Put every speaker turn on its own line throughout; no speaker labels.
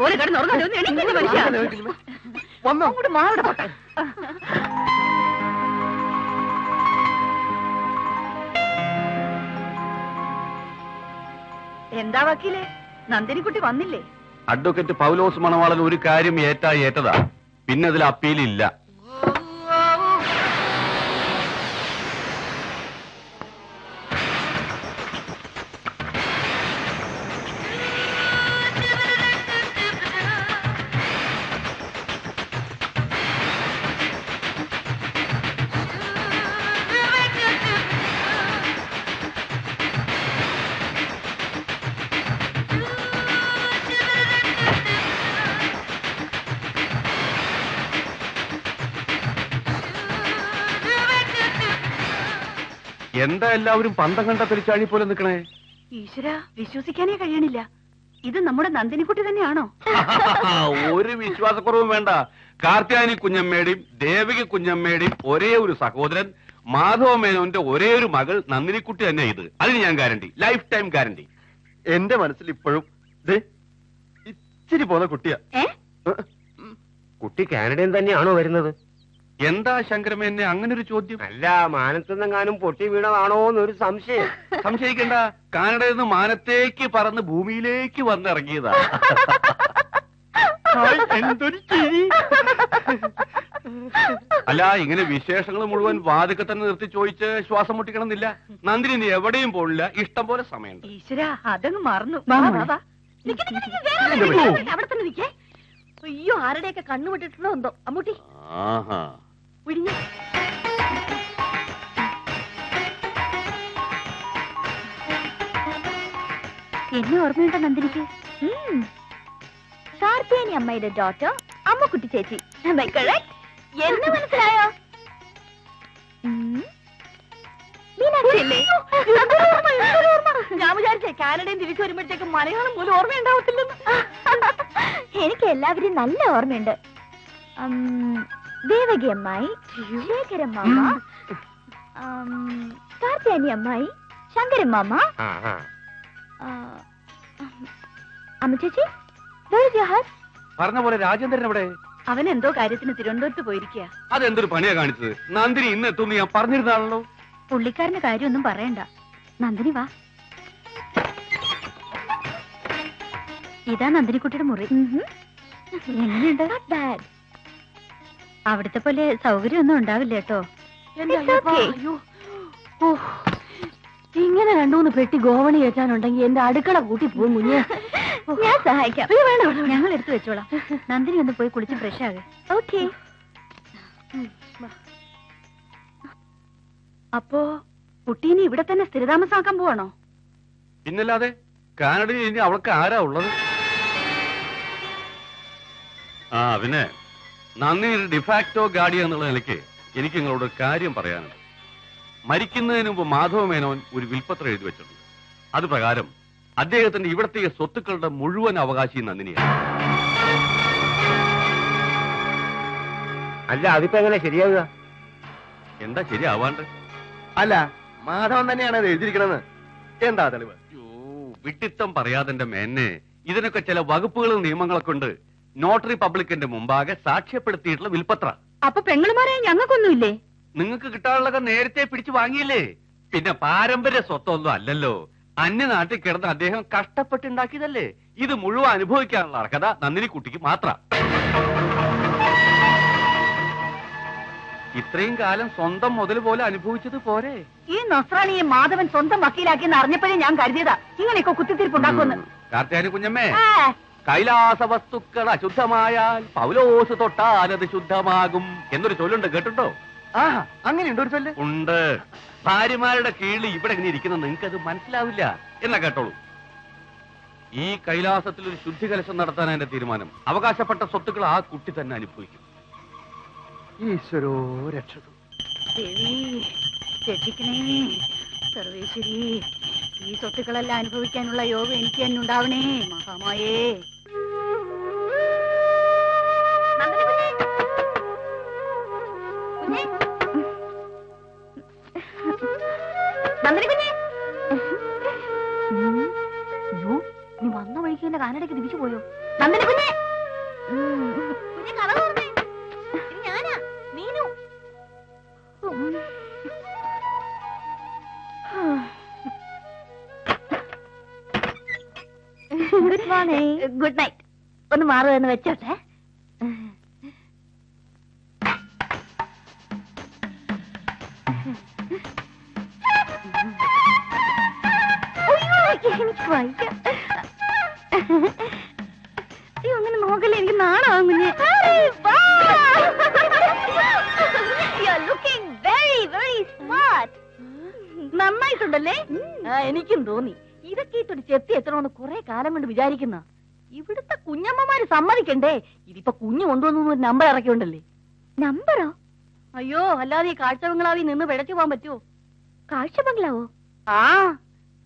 പോലെ കിടന്നുറങ്ങാൻ അങ്ങോട്ട് മാവിടെ പോട്ടെ. എന്താ വക്കീലെ, നന്ദിനിക്കുട്ടി വന്നില്ലേ?
അഡ്വക്കേറ്റ് പൗലോസ് മണവാളൻ ഒരു കാര്യം ഏറ്റതാ, പിന്നെ അതിൽ അപ്പീലില്ല. എന്താ എല്ലാവരും പന്തം കണ്ട പെരിച്ചാഴി പോലെ നിൽക്കണേ?
ഈശ്വര, വിശ്വസിക്കാനേ കഴിയണില്ല. ഇത് നമ്മുടെ നന്ദിനിക്കുട്ടി തന്നെയാണോ?
ഒരു വിശ്വാസക്കുറവും വേണ്ട. കാർത്യായനി കുഞ്ഞമ്മയുടെയും ദേവകി കുഞ്ഞമ്മയുടെയും ഒരേ ഒരു സഹോദരൻ മാധവ മേനോന്റെ ഒരേ ഒരു മകൾ നന്ദിനിക്കുട്ടി തന്നെ ഇത്. അതിന് ഞാൻ ഗ്യാരണ്ടി, ലൈഫ് ടൈം ഗ്യാരണ്ടി.
എന്റെ മനസ്സിൽ ഇപ്പോഴും ഇച്ചിരി പോലെ കുട്ടിയാ.
കുട്ടി കാനഡയിൽ തന്നെയാണോ വരുന്നത്?
എന്താ ശങ്കരമേനെ അങ്ങനെ ഒരു ചോദ്യം?
അല്ല, മാനത്തെന്നെങ്ങാനും പൊട്ടി വീണതാണോ എന്നൊരു സംശയം.
സംശയിക്കണ്ട, കാനഡയിൽ നിന്ന് മാനത്തേക്ക് പറന്ന് ഭൂമിയിലേക്ക് വന്നിറങ്ങിയതാ.
എന്തൊരു ചിരി!
അല്ല, ഇങ്ങനെ വിശേഷങ്ങൾ മുഴുവൻ വാതിക്കെ തന്നെ നിർത്തി ചോദിച്ച് ശ്വാസം മുട്ടിക്കണമെന്നില്ല. നന്ദിനി നീ എവിടെയും പോണില്ല, ഇഷ്ടം പോലെ സമയമുണ്ട്.
ഈശ്വര, അതങ്ങ് മറന്നു. അവിടെ തന്നെ നിൽക്കേ. അയ്യോ, ആരുടെയൊക്കെ കണ്ണുവിട്ടിട്ടുണ്ടോ എന്തോ. അമ്മൂട്ടി വിഴിഞ്ഞ എന്നെ ഓർമ്മയുണ്ടോ നന്ദിനിക്ക്? കാർത്തിയാനി അമ്മയുടെ ഡോട്ടർ അമ്മുക്കുട്ടി ചേച്ചി. എന്നെ മനസ്സിലായോ? മീനാക്ഷിയല്ലേ? ഞാൻ വിചാരിച്ചേ കാനഡയിൽ തിരിച്ചു വരുമ്പോഴത്തേക്ക് മലയാളം പോലും ഓർമ്മയുണ്ടാവത്തില്ലെന്ന്. എനിക്ക് എല്ലാവരെയും നല്ല ഓർമ്മയുണ്ട്. ദേവകി അമ്മായി, ശേഖരമ്മാമ, കാർത്യാനി അമ്മായി, ശങ്കരമ്മാമ. അമ്മ ചേച്ചി,
പറഞ്ഞ പോലെ രാജേന്ദ്രൻ എവിടെ?
അവൻ എന്തോ കാര്യത്തിന് തിരുവനന്തപുരത്ത് പോയിരിക്കുക.
അതെന്തൊരു പണിയാ കാണിച്ചത്? നന്ദിനി ഇന്ന് എത്തുമെന്ന് ഞാൻ പറഞ്ഞിരുന്നാണല്ലോ.
പുള്ളിക്കാരന്റെ കാര്യമൊന്നും പറയണ്ട. നന്ദിനി വാ. ഇതാ നന്ദിനിക്കുട്ടിയുടെ മുറി. എങ്ങനെയുണ്ട്? അവിടുത്തെ പോലെ സൗകര്യമൊന്നും ഉണ്ടാവില്ല കേട്ടോ. ഇങ്ങനെ 2-3 പെട്ടി ഗോവണി ഏറ്റാനുണ്ടെങ്കിൽ എന്റെ അടുക്കള കൂട്ടി പോകും കുഞ്ഞ്. ഞാൻ സഹായിക്കാം. വേണ്ട, ഞങ്ങൾ എടുത്തു വെച്ചോളാം. നന്ദിനി ഒന്ന് പോയി കുളിച്ച് ഫ്രഷ് ആകെ. ഓക്കെ. അപ്പോ കുട്ടീനെ ഇവിടെ തന്നെ സ്ഥിരതാമസാക്കാൻ പോവാണോ?
പിന്നല്ലാതെ. കാനഡയിൽ ഇനി അവൾക്ക് ആരാ ഉള്ളത്? പിന്നെ നന്ദി ഡിഫാക്ടോ ഗാർഡിയൻ എന്നുള്ള നിലയ്ക്ക് എനിക്ക് നിങ്ങളോട് കാര്യം പറയാനുണ്ട്. മരിക്കുന്നതിന് മുമ്പ് മാധവ മേനോൻ ഒരു വിൽപ്പത്രം എഴുതി വെച്ചിട്ടുണ്ട്. അത് പ്രകാരം അദ്ദേഹത്തിന്റെ ഇവിടത്തെ സ്വത്തുക്കളുടെ മുഴുവൻ അവകാശിയും നന്ദിനിയാണ്.
അല്ല, അതിപ്പോ എങ്ങനെ ശരിയാവുക?
എന്താ ശരിയാവാണ്ട്?
അല്ല, മാധവൻ തന്നെയാണ് അത് എഴുതിയിരിക്കണെന്ന് എന്താ തെളിവ്?
വിട്ടിത്തം പറയാതെ മേന്നെ, ഇതിനൊക്കെ ചില വകുപ്പുകളും നിയമങ്ങളൊക്കെ ഉണ്ട്. നോട്ടറി പബ്ലിക്കിന്റെ മുമ്പാകെ സാക്ഷ്യപ്പെടുത്തിയിട്ടുള്ള വിൽപ്പത്ര.
അപ്പൊ പെങ്ങളുമാരെ ഞങ്ങൾക്കൊന്നുമില്ലേ?
നിങ്ങൾക്ക് കിട്ടാനുള്ളതൊക്കെ നേരത്തെ പിടിച്ചു വാങ്ങിയില്ലേ? പിന്നെ പാരമ്പര്യ സ്വത്തൊന്നും അല്ലല്ലോ. അന്യനാട്ടിൽ കിടന്ന് അദ്ദേഹം കഷ്ടപ്പെട്ടുണ്ടാക്കിയതല്ലേ. ഇത് മുഴുവൻ അനുഭവിക്കാനുള്ള അർഹത നന്ദിനിക്കുട്ടിക്ക് മാത്രം. ഇത്രയും കാലം സ്വന്തം മുതൽ പോലെ അനുഭവിച്ചത് പോരെ?
ഈ നസ്രാണിയെ മാധവൻ സ്വന്തം വക്കീലാക്കിയെന്ന് അറിഞ്ഞപ്പോഴേ ഞാൻ കരുതിയതാ ഇങ്ങനെയൊക്കെ കുത്തിത്തിരിപ്പുണ്ടാക്കുമെന്ന്.
കാർത്യാനി കുഞ്ഞമ്മേ, കൈലാസ വസ്തുക്കൾ അശുദ്ധമായാൽ പൗലോസ് തൊട്ടാൽ അത് ശുദ്ധമാകും എന്നൊരു ചൊല്ലുണ്ട്, കേട്ടിട്ടോ?
അങ്ങനെയുണ്ട് ഒരു ചൊല്ല്.
ഉണ്ട്. ഭാര്യമാരുടെ കീഴിൽ ഇവിടെ ഇങ്ങനെ ഇരിക്കുന്ന നിങ്ങൾക്കത് മനസ്സിലാവില്ല എന്നാ കേട്ടോളൂ. ഈ കൈലാസത്തിൽ ഒരു ശുദ്ധി കലശം നടത്താൻ എന്റെ തീരുമാനം. അവകാശപ്പെട്ട സ്വത്തുക്കൾ ആ കുട്ടി തന്നെ അനുഭവിക്കും.
ഈശ്വരോ രക്ഷതു.
ദേവി രക്ഷിക്കണേ. സർവേശ്വരി, ഈ സ്വത്തുക്കളെല്ലാം അനുഭവിക്കാനുള്ള യോഗം എനിക്ക് തന്നെ ഉണ്ടാവണേ. മഹാമായേ. നന്ദിനി കുഞ്ഞേ, നീ വന്ന വഴിക്ക് തന്നെ കാനഡയ്ക്ക് തിരിച്ചു പോയോ? നന്ദിനി കുഞ്ഞേ, ഗുഡ് നൈറ്റ്. ഒന്ന് മാറുമെന്ന് വെച്ചോട്ടെ. എനിക്ക് വയ്യ. അയ്യോ അങ്ങനെ നോക്കല്ലേ, എനിക്ക് നാണാവും കുഞ്ഞെ. നന്നായിട്ടുണ്ടല്ലേ? എനിക്കും തോന്നി. ഇതൊക്കെ ഇട്ടൊരു ചെത്തി എത്തണമെന്ന് കുറെ കാലം കൊണ്ട് വിചാരിക്കുന്ന. ഇവിടുത്തെ കുഞ്ഞമ്മമാര് സമ്മതിക്കണ്ടേ? ഇതിപ്പോ കുഞ്ഞു കൊണ്ടുവന്നു ഒരു നമ്പർ ഇറക്കിയുണ്ടല്ലേ. നമ്പറോ? അയ്യോ, അല്ലാതെ ഈ കാഴ്ച ബംഗ്ലാവിൽ നിന്ന് പിഴച്ചു പോകാൻ പറ്റുമോ? കാഴ്ച ബംഗ്ലാവോ? ആ,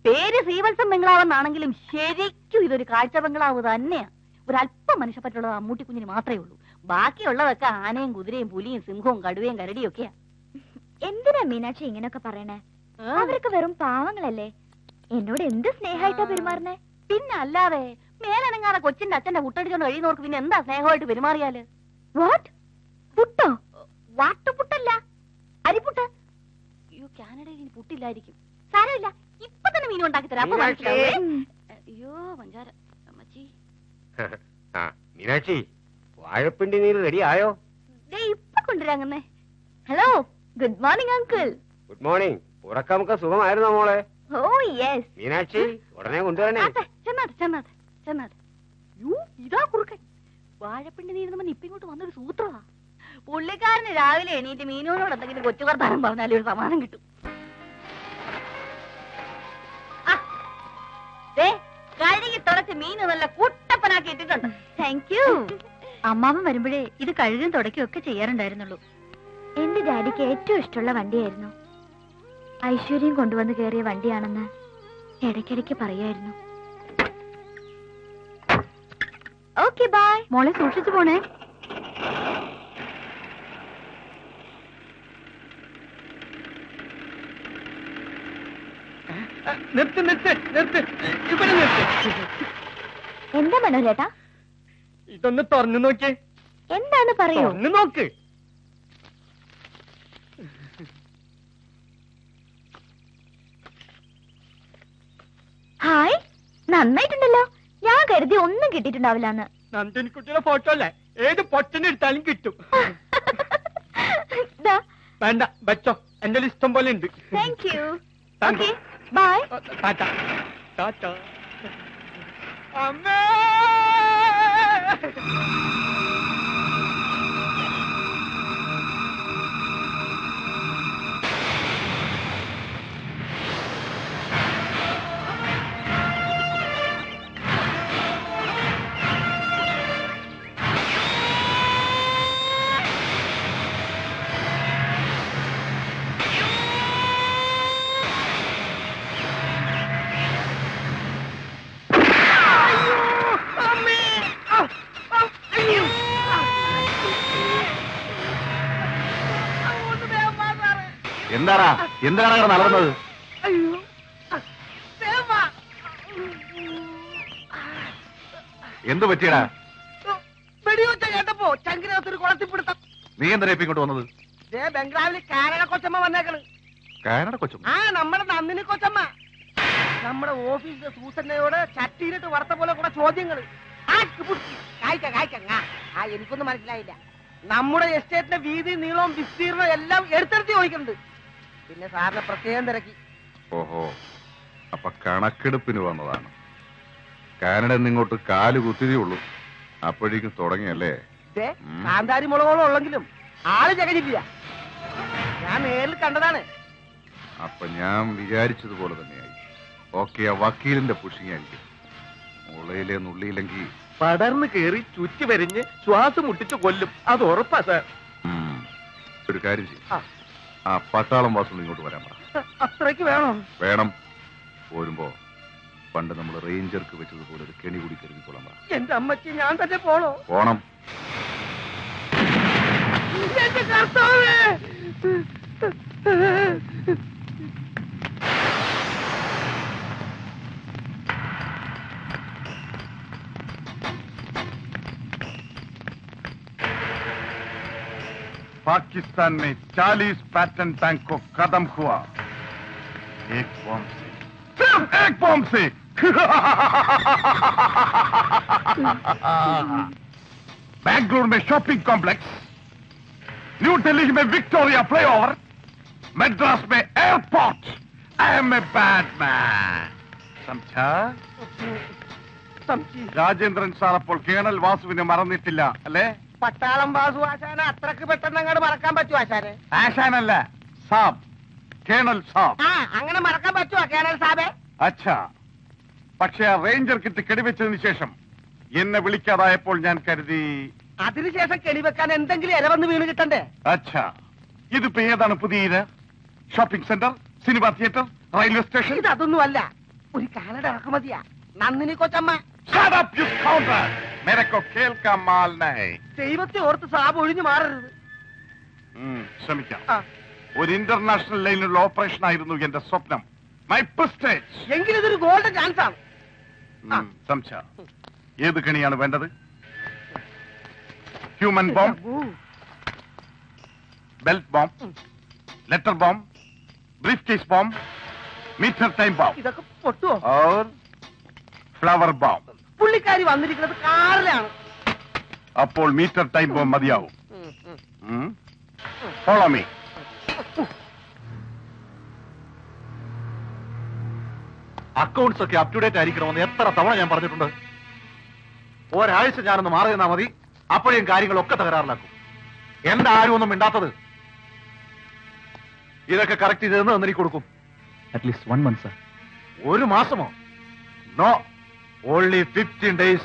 പേര് ശ്രീവത്സം ബംഗ്ലാവെന്നാണെങ്കിലും ശരിക്കും ഇതൊരു കാഴ്ച ബംഗ്ലാവ് തന്നെയാ. ഒരല്പം മനുഷ്യപ്പറ്റുള്ളത് അമ്മൂട്ടി കുഞ്ഞിന് മാത്രമേ ഉള്ളൂ. ബാക്കിയുള്ളതൊക്കെ ആനയും കുതിരയും പുലിയും സിംഹവും കടുവയും കരടിയും ഒക്കെയാ. എന്തിനാ മീനാക്ഷി ഇങ്ങനൊക്കെ പറയണേ? അവരൊക്കെ വെറും പാവങ്ങളല്ലേ. എന്നോട് എന്ത് സ്നേഹമായിട്ടാ പെരുമാറുന്നേ? പിന്നെ അല്ലാതെ മേലനങ്ങാതെ കൊച്ചിന്റെ അച്ഛന്റെ പുട്ടടിച്ചോണ്ട് കഴിയുന്നവർക്ക് പിന്നെ എന്താ സ്നേഹമായിട്ട് പെരുമാറിയാല്? വാട്ട്? പുട്ടോ? വാട്ടുപുട്ടല്ല, അരിപ്പുട്ട്. അയ്യോ, കാനഡയിൽ ഇനി പുട്ടില്ലായിരിക്കും. സാരമില്ല, ഇപ്പൊ തന്നെ മീൻ ഉണ്ടാക്കി തരാം. അയ്യോ പഞ്ചാര അമ്മച്ചി.
മീനാക്ഷി, വാഴപ്പിണ്ടി നീര് റെഡി ആയോ?
ഇപ്പൊ കൊണ്ടുവരാങ്ങന്നേ. Hello, good morning uncle.
Good morning. ഉറക്കമൊക്കെ സുഖമായിരുന്നോ മോളെ?
ഓ യെസ്.
മീനാക്ഷി, ഉടനെ കൊണ്ടുവരണേ.
ചെന്നാട്ടെ. ഇതാ കുറുക്കൻ. വാഴപ്പിണ്ടി നീരുന്ന ഇപ്പിങ്ങോട്ട് വന്നൊരു സൂത്രമാ. പുള്ളിക്കാരന് രാവിലെ എണീറ്റ് മീനോനോട് എന്തെങ്കിലും കൊച്ചു വർത്താനം പറഞ്ഞാലും ഒരു സമാനം കിട്ടും. കഴുകി തുടച്ച് മീന് നല്ല കുട്ടപ്പനാക്കി ഇട്ടിട്ടുണ്ട്. Thank you. അമ്മാവൻ വരുമ്പോഴേ ഇത് കഴുകും തുടയ്ക്കും ഒക്കെ ചെയ്യാറുണ്ടായിരുന്നുള്ളൂ. എന്റെ ഡാഡിക്ക് ഏറ്റവും ഇഷ്ടമുള്ള വണ്ടിയായിരുന്നു. ഐശ്വര്യം കൊണ്ടുവന്ന് കയറിയ വണ്ടിയാണെന്ന് ഇടയ്ക്കിടയ്ക്ക് പറയായിരുന്നു. Okay bye. മോളെ സൂക്ഷിച്ചു പോണേ. എന്താ മനോഹരേട്ടാ?
ഇതൊന്ന് തുറന്നു നോക്കിയേ.
എന്താണ് പറയൂ?
നോക്ക്.
ഹായ്, നന്നായിട്ടുണ്ടല്ലോ. ഞാൻ കരുതി ഒന്നും കിട്ടിയിട്ടുണ്ടാവില്ലാന്ന്.
നന്ദിനിക്കുട്ടിയുടെ ഫോട്ടോ അല്ലേ? ഏത് പൊട്ടനെ എടുത്താലും കിട്ടും. വേണ്ട, വെച്ചോ. എന്റെ ഇഷ്ടം പോലെ ഉണ്ട്.
Thank you. Okay bye.
Tata. Tata. അമ്മേ.
എന്താണ് നടന്നത്? എന്ത് പറ്റിയടാ?
വെടിവെച്ച കേട്ടപ്പോ ചങ്കിനകത്തൊരു കുളത്തിപ്പിടുത്തം.
നീ എന്താ ഇങ്ങോട്ട് വന്നത്?
ബംഗ്ലാവിൽ കാനഡ കൊച്ചമ്മ വന്നേക്കണ്.
കാനഡ കൊച്ചമ്മ?
ആ, നമ്മുടെ നന്ദിനി കൊച്ചമ്മ. നമ്മുടെ ഓഫീസിലെ സൂസന്നയോട് ചട്ടിയിലിട്ട് വറുത്ത പോലെ കൂടെ ചോദ്യങ്ങള്. എനിക്കൊന്നും മനസ്സിലായില്ല. നമ്മുടെ എസ്റ്റേറ്റിന്റെ വീതി നീളവും വിസ്തീർണവും എല്ലാം എടുത്തെടുത്ത് ചോദിക്കുന്നുണ്ട്. പിന്നെ സാറിനെ പ്രത്യേകം തിരക്കി.
ഓഹോ, അപ്പൊ കണക്കെടുപ്പിന് വന്നതാണ്. കാനഡ ഇങ്ങോട്ട് കാല് കുത്തിയതേ ഉള്ളൂ, അപ്പോഴേക്കും തുടങ്ങിയല്ലേ?
കാന്താരി മുളകോളം ഉള്ളെങ്കിലും ആള് ചകഞ്ഞിട്ടില്ല. ഞാൻ നേരിൽ കണ്ടതാണ്.
അപ്പൊ ഞാൻ വിചാരിച്ചതുപോലെ തന്നെയായി. ഓക്കെ, ആ വക്കീലിന്റെ പുഷിങ് ആയിരിക്കും. മുളയിലെ നുള്ളിയില്ലെങ്കിൽ
പടർന്ന് കയറി ചുറ്റി വരിഞ്ഞ് ശ്വാസം മുട്ടിച്ച് കൊല്ലും. അത് ഉറപ്പാ സാർ.
ഒരു കാര്യം ചെയ്യും, ആ പട്ടാളം വാസം ഇങ്ങോട്ട് വരാൻ പറ.
അത്രയ്ക്ക് വേണം?
വേണം. പോരുമ്പോ പണ്ട് നമ്മൾ റേഞ്ചർക്ക് വെച്ചതുപോലെ ഒരു കെണി കൂടി കരുതിക്കൊള്ളാൻ പറ.
എന്റെ അമ്മച്ചി, ഞാൻ തന്നെ പോണോ?
പോണം.
എന്റെ കർത്താവേ!
पाकिस्तान में 40 पैटर्न टैंक को खत्म हुआ। एक बॉम्ब से, सिर्फ एक बॉम्ब से
बैंगलोर में शॉपिंग कॉम्प्लेक्स, न्यू दिल्ली में विक्टोरिया फ्लाईओवर, मद्रास में airport. I am a bad man. समझा? രാജേന്ദ്രൻ സാർ അപ്പോൾ കേണൽ വാസുവിനെ മറന്നിട്ടില്ല അല്ലേ?
പട്ടാളം വാസു ആശാനെ അത്രക്ക് പെട്ടെന്ന് അങ്ങോട്ട് മറക്കാൻ പറ്റുമോ ആശാനെ?
ആശാനല്ല, സാബ്, കേണൽ സാബ്.
ആ അങ്ങനെ മറക്കാൻ പറ്റുമോ കേണൽ സാബേ?
അച്ഛാ, പക്ഷെ ആ റേഞ്ചർ കിറ്റ് കെടിവെച്ചതിന് ശേഷം എന്നെ വിളിക്കാതായപ്പോൾ ഞാൻ കരുതി.
അതിനുശേഷം കെണിവെക്കാൻ എന്തെങ്കിലും ഇരവന്ന് വീണ് കിട്ടണ്ടേ?
അച്ഛാ, ഇതിപ്പോ ഏതാണ് പുതിയത്? Shopping centre, cinema theatre, railway station?
ഇതൊന്നും അല്ല, ഒരു കാനഡ ഇറക്കുമതിയാ. നന്ദിനി കൊച്ചമ്മ.
Shut up, you scoundrel! मेरे को खेल का माल नहीं.
ദൈവത്തെ ഓർത്ത് സാബ് ഒഴിഞ്ഞു മാറരുത്.
ശ്രമിക്കാം.
ആ,
ഒരു ഇന്റർനാഷണൽ ലൈനിലുള്ള ഓപ്പറേഷൻ ആയിരുന്നു എന്റെ സ്വപ്നം. My prestige.
എങ്കിലും ഇതൊരു ഗോൾഡൻ ചാൻസ് ആണ്.
സംശ, ഏത് കണിയാണ് വേണ്ടത്? Human bomb, belt bomb, letter bomb, briefcase bomb, meter time bomb,
ഇതൊക്കെ പൊട്ടുവോ?
और ഫ്ലവർ ബോംബ്.
പുള്ളിക്കാരി വന്നിരിക്കുന്നത് കാറിലാണ്.
അപ്പോൾ മീറ്റർ ടൈം ബോംബ് മതിയാവും. Follow me.
അക്കൗണ്ട്സ് ഒക്കെ അപ് ടു ഡേറ്റ് ആയിരിക്കണമെന്ന് എത്ര തവണ ഞാൻ പറഞ്ഞിട്ടുണ്ട്. ഒരാഴ്ച ഞാനൊന്ന് മാറി നിന്നാ മതി, അപ്പോഴേയും കാര്യങ്ങളൊക്കെ തകരാറിലാക്കും. എന്താ ആരും ഒന്നും മിണ്ടാത്തത്? ഇതൊക്കെ കറക്റ്റ് ചെയ്തെന്ന് തന്നിരി കൊടുക്കും.
At least 1 month, sir.
ഒരു മാസമോ? No, only 15 days.